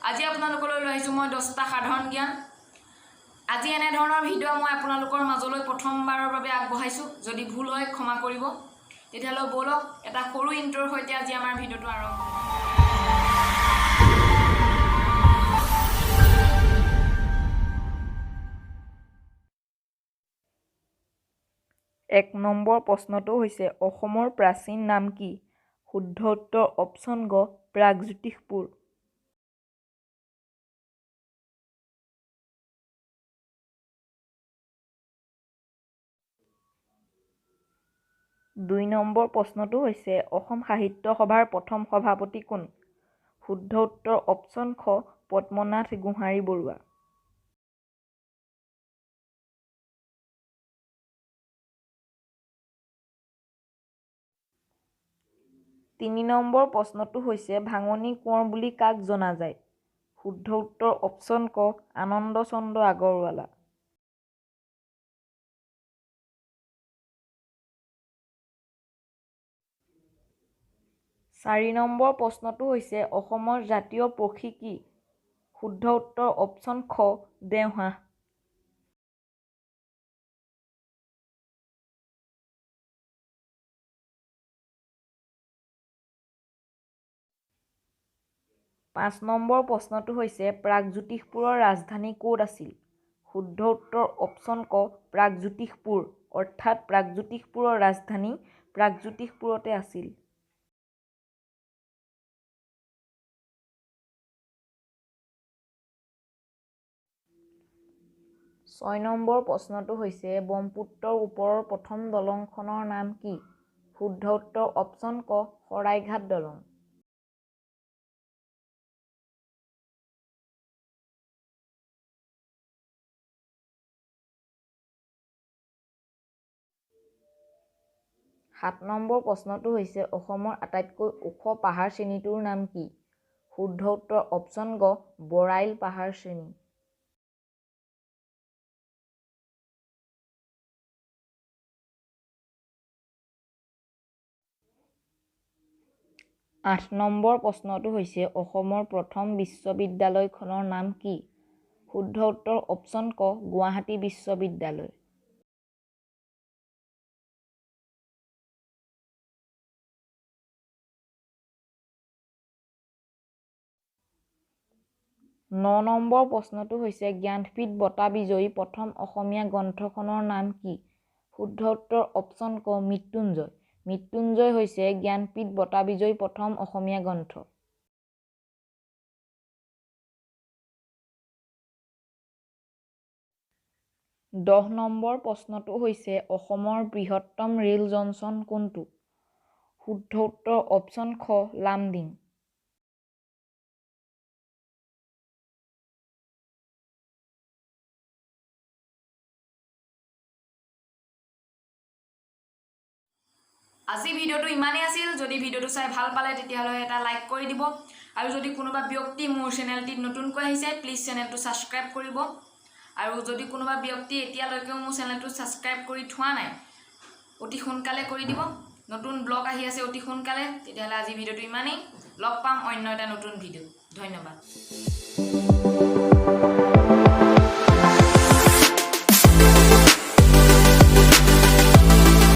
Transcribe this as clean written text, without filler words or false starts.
আজি আপোনালোকলৈ লৈ আহিছোঁ মই 10টা সাধাৰণ জ্ঞান। আজি এনে ধৰণৰ ভিডিঅ' মই আপোনালোকৰ মাজলৈ প্ৰথমবাৰৰ বাবে আগবঢ়াইছোঁ। যদি ভুল হয় ক্ষমা কৰিব। তেতিয়াহ'লে বলক এটা সৰু ইন্ট্ৰ'ৰ সৈতে আজি আমাৰ ভিডিঅ'টো আৰম্ভ কৰোঁ। 1 নম্বৰ প্ৰশ্নটো হৈছে অসমৰ প্ৰাচীন নাম কি? শুদ্ধ উত্তৰ অপশ্যন গ প্ৰাগজ্যোতিষপুৰ। 2 নম্বৰ প্ৰশ্নটো হৈছে অসম সাহিত্য সভাৰ প্ৰথম সভাপতি কোন? শুদ্ধ উত্তৰ অপশ্যন খ পদ্মনাথ গোহাঞি বৰুৱা। 3 নম্বৰ প্ৰশ্নটো হৈছে ভাঙনি কোঁৱৰ বুলি কাক জনা যায়? শুদ্ধ উত্তৰ অপশ্যন ক আনন্দ চন্দ্ৰ আগৰৱালা। 4 নম্বৰ প্ৰশ্নটো হৈছে অসমৰ জাতীয় পক্ষী কি? শুদ্ধ উত্তৰ অপশ্যন খ দেওহাঁহ। 5 নম্বৰ প্ৰশ্নটো হৈছে প্ৰাগজ্যোতিষপুৰৰ ৰাজধানী ক'ত আছিল? শুদ্ধ উত্তৰ অপশ্যন ক প্ৰাগজ্যোতিষপুৰ, অৰ্থাৎ প্ৰাগজ্যোতিষপুৰৰ ৰাজধানী প্ৰাগজ্যোতিষপুৰতে আছিল। 6 নম্বৰ প্ৰশ্নটো হৈছে ব্ৰহ্মপুত্ৰৰ ওপৰৰ প্ৰথম দলংখনৰ নাম কি? শুদ্ধ উত্তৰ অপশ্যন ক শৰাইঘাট দলং। 7 নম্বৰ প্ৰশ্নটো হৈছে অসমৰ আটাইতকৈ ওখ পাহাৰ শ্ৰেণীটোৰ নাম কি? শুদ্ধ উত্তৰ অপশ্যন গ বৰাইল পাহাৰ শ্ৰেণী। 8 নম্বৰ প্ৰশ্নটো হৈছে অসমৰ প্ৰথম বিশ্ববিদ্যালয়খনৰ নাম কি? শুদ্ধ উত্তৰ অপশ্যন ক গুৱাহাটী বিশ্ববিদ্যালয়। 9 নম্বৰ প্ৰশ্নটো হৈছে জ্ঞানপীঠ বঁটা বিজয়ী প্ৰথম অসমীয়া গ্ৰন্থখনৰ নাম কি? শুদ্ধ উত্তৰ অপশ্যন ক মৃত্যুঞ্জয়। মৃত্যুঞ্জয় হৈছে জ্ঞানপীঠ বঁটা বিজয়ী প্ৰথম অসমীয়া গ্ৰন্থ। 10 নম্বৰ প্ৰশ্নটো হৈছে অসমৰ বৃহত্তম ৰেল জংচন কোনটো? শুদ্ধ উত্তৰ অপশ্যন খ লামডিং। আজি ভিডিঅ'টো ইমানেই আছিল। যদি ভিডিঅ'টো চাই ভাল পালে তেতিয়াহ'লে এটা লাইক কৰি দিব। আৰু যদি কোনোবা ব্যক্তি মোৰ চেনেলটিত নতুনকৈ আহিছে প্লিজ চেনেলটো ছাবস্ক্ৰাইব কৰিব। আৰু যদি কোনোবা ব্যক্তি এতিয়ালৈকেও মোৰ চেনেলটো ছাবস্ক্ৰাইব কৰি থোৱা নাই অতি সোনকালে কৰি দিব। নতুন ব্লগ আহি আছে অতি সোনকালে। তেতিয়াহ'লে আজি ভিডিঅ'টো ইমানেই। লগ পাম অন্য এটা নতুন ভিডিঅ'। ধন্যবাদ।